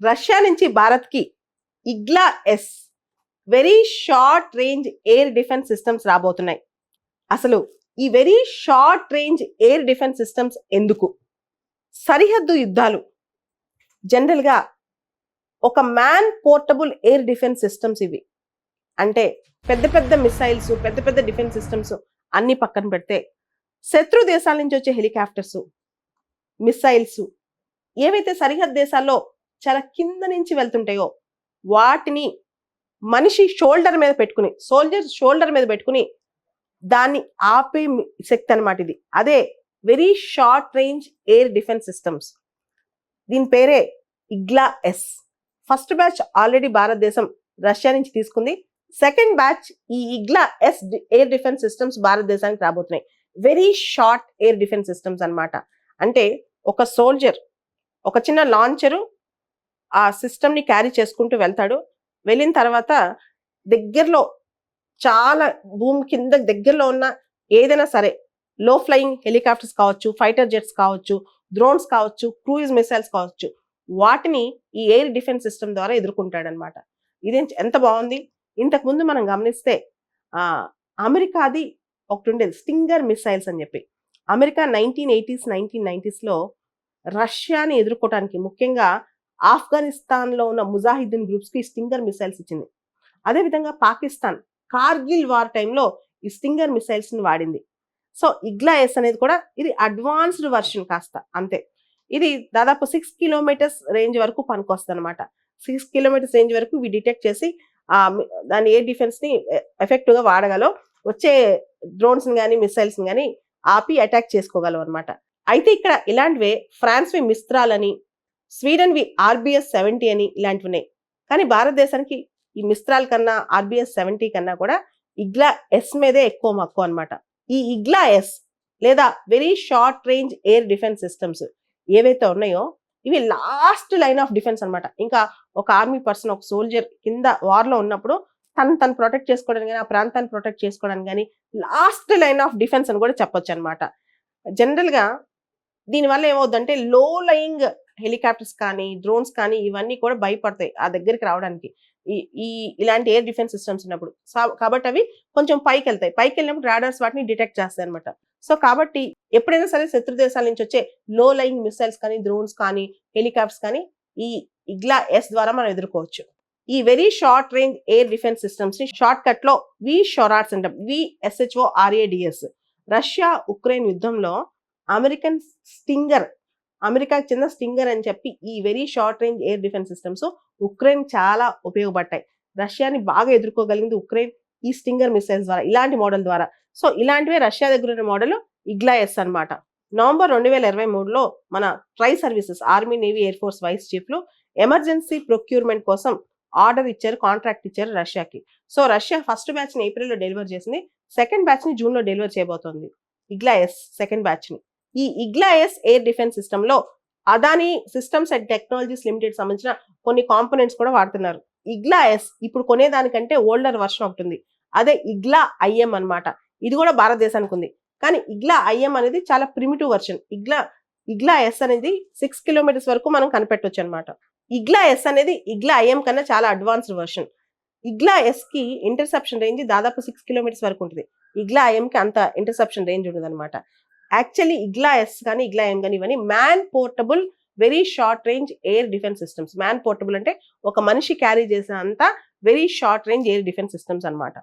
Russia నుంచి భారత్కి Igla S very short range air defence systems రాబోతున్నాయి. అసలు ఈ very short range air defence systems ఎందుకు? సరిహద్దు యుద్ధాలు జనరల్గా ఒక man portable air defence systems ఇవి. అంటే పెద్ద పెద్ద మిసైల్స్, పెద్ద పెద్ద డిఫెన్స్ సిస్టమ్స్ అన్ని పక్కన పెడితే శత్రు దేశాల నుంచి వచ్చే హెలికాప్టర్స్, మిసైల్స్ ఏవైతే సరిహద్దు దేశాల్లో చాలా కింద నుంచి వెళ్తుంటాయో వాటిని మనిషి షోల్డర్ మీద పెట్టుకుని, సోల్జర్ షోల్డర్ మీద పెట్టుకుని దాన్ని ఆపే శక్తి అనమాట ఇది. అదే very short range air defence systems. దీని పేరే Igla S. First batch already భారతదేశం రష్యా నుంచి తీసుకుంది. సెకండ్ బ్యాచ్ ఈ Igla S air defence systems భారతదేశానికి రాబోతున్నాయి. Very short air defence systems అన్నమాట. అంటే ఒక సోల్జర్ ఒక చిన్న లాంచరు ఆ సిస్టమ్ని క్యారీ చేసుకుంటూ వెళ్తాడు. వెళ్ళిన తర్వాత దగ్గరలో చాలా భూమి కింద దగ్గరలో ఉన్న ఏదైనా సరే లో ఫ్లయింగ్ హెలికాప్టర్స్ కావచ్చు, ఫైటర్ జెట్స్ కావచ్చు, డ్రోన్స్ కావచ్చు, క్రూయిజ్ మిసైల్స్ కావచ్చు, వాటిని ఈ ఎయిర్ డిఫెన్స్ సిస్టమ్ ద్వారా ఎదుర్కొంటాడనమాట. ఇదేం ఎంత బాగుంది. ఇంతకుముందు మనం గమనిస్తే అమెరికాది ఒకటి ఉండేది స్టింగర్ మిసైల్స్ అని చెప్పి. అమెరికా 1980s 1990sలో రష్యాని ఎదుర్కోవడానికి ముఖ్యంగా ఆఫ్ఘనిస్తాన్లో ఉన్న ముజాహిద్దీన్ గ్రూప్స్కి స్టింగర్ మిసైల్స్ ఇచ్చింది. అదేవిధంగా పాకిస్తాన్ కార్గిల్ వార్ టైంలో ఈ స్టింగర్ మిసైల్స్ని వాడింది. సో ఇగ్లా ఎస్ అనేది కూడా ఇది అడ్వాన్స్డ్ వర్షన్ కాస్త అంతే. ఇది దాదాపు 6 కిలోమీటర్స్ రేంజ్ వరకు పనికొస్తుంది అనమాట. 6 కిలోమీటర్స్ రేంజ్ వరకు ఇవి డిటెక్ట్ చేసి దాని ఎయిర్ డిఫెన్స్ని ఎఫెక్టివ్గా వాడగలవు. వచ్చే డ్రోన్స్ని కానీ మిసైల్స్ని కానీ ఆపి అటాక్ చేసుకోగలవు అనమాట. అయితే ఇక్కడ ఇలాంటివే ఫ్రాన్స్వి మిస్త్రాల్ అని, స్వీడన్వి RBS-70 అని ఇలాంటివి ఉన్నాయి. కానీ భారతదేశానికి ఈ మిస్త్రాల్ కన్నా RBS-70 కన్నా కూడా ఇగ్లా ఎస్ మీదే ఎక్కువ మక్కువ అనమాట. ఈ ఇగ్లా ఎస్ లేదా very short range air defence systems ఏవైతే ఉన్నాయో ఇవి లాస్ట్ లైన్ ఆఫ్ డిఫెన్స్ అనమాట. ఇంకా ఒక ఆర్మీ పర్సన్, ఒక సోల్జర్ కింద వార్లో ఉన్నప్పుడు తను ప్రొటెక్ట్ చేసుకోవడానికి కానీ, ఆ ప్రాంతాన్ని ప్రొటెక్ట్ చేసుకోవడానికి కానీ లాస్ట్ లైన్ ఆఫ్ డిఫెన్స్ అని కూడా చెప్పొచ్చు అనమాట. జనరల్గా దీనివల్ల ఏమవుతుందంటే లో లయింగ్ హెలికాప్టర్స్ కానీ, డ్రోన్స్ కానీ ఇవన్నీ కూడా భయపడతాయి ఆ దగ్గరికి రావడానికి ఈ ఇలాంటి ఎయిర్ డిఫెన్స్ సిస్టమ్స్ ఉన్నప్పుడు. కాబట్టి అవి కొంచెం పైకి వెళ్తాయి. పైకి వెళ్ళినప్పుడు రాడార్స్ వాటిని డిటెక్ట్ చేస్తాయి అనమాట. సో కాబట్టి ఎప్పుడైనా సరే శత్రు దేశాల నుంచి వచ్చే లో లయింగ్ మిసైల్స్ కానీ, డ్రోన్స్ కానీ, హెలికాప్టర్స్ కానీ ఈ ఇగ్లా ఎస్ ద్వారా మనం ఎదుర్కోవచ్చు. ఈ very short range air defence systems ని షార్ట్ కట్ లో VSHORADS అంటాం. VSHORADS. రష్యా ఉక్రెయిన్ యుద్ధంలో అమెరికన్ స్టింగర్, అమెరికాకి చెందిన స్టింగర్ అని చెప్పి ఈ very short range air defence systems Ukraine చాలా ఉపయోగపడ్డాయి. రష్యాని బాగా ఎదుర్కోగలిగింది ఉక్రెయిన్ ఈ స్టింగర్ మిసైల్స్ ద్వారా, ఇలాంటి మోడల్ ద్వారా. సో ఇలాంటివే రష్యా దగ్గర ఉన్న మోడల్ ఇగ్లా ఎస్ అనమాట. నవంబర్ 2023లో మన tri services army, navy, air force vice చీఫ్లు ఎమర్జెన్సీ ప్రొక్యూర్మెంట్ కోసం ఆర్డర్ ఇచ్చారు, కాంట్రాక్ట్ ఇచ్చారు రష్యాకి. సో రష్యా ఫస్ట్ బ్యాచ్ని ఏప్రిల్లో డెలివర్ చేసింది. సెకండ్ బ్యాచ్ని జూన్లో డెలివర్ చేయబోతోంది ఇగ్లా ఎస్ సెకండ్ బ్యాచ్ని. ఈ ఇగ్లా ఎస్ ఎయిర్ డిఫెన్స్ సిస్టంలో Adani systems and technologies limited సంబంధించిన కొన్ని కాంపోనెంట్స్ కూడా వాడుతున్నారు. ఇగ్లా ఎస్ ఇప్పుడు కొనేదానికంటే ఓల్డర్ వర్షన్ ఒకటి ఉంది, అదే ఇగ్లా IM అనమాట. ఇది కూడా భారతదేశానికి ఉంది. కానీ ఇగ్లా IM అనేది చాలా ప్రిమిటివ్ వర్షన్. ఇగ్లా ఎస్ అనేది 6 కిలోమీటర్స్ వరకు మనం కనిపెట్టవచ్చు అనమాట. ఇగ్లా ఎస్ అనేది ఇగ్లా IM కన్నా చాలా అడ్వాన్స్డ్ వర్షన్. ఇగ్లా ఎస్ కి ఇంటర్సెప్షన్ రేంజ్ దాదాపు 6 కిలోమీటర్స్ వరకు ఉంటుంది. ఇగ్లా IM కి అంత ఇంటర్సెప్షన్ రేంజ్ ఉండదు అనమాట. యాక్చువల్లీ ఇగ్లా ఎస్ కానీ, ఇగ్లా IM కానీ ఇవన్నీ man portable very short range air defence systems. Man portable అంటే ఒక మనిషి క్యారీ చేసే అంత very short range air defence systems అనమాట.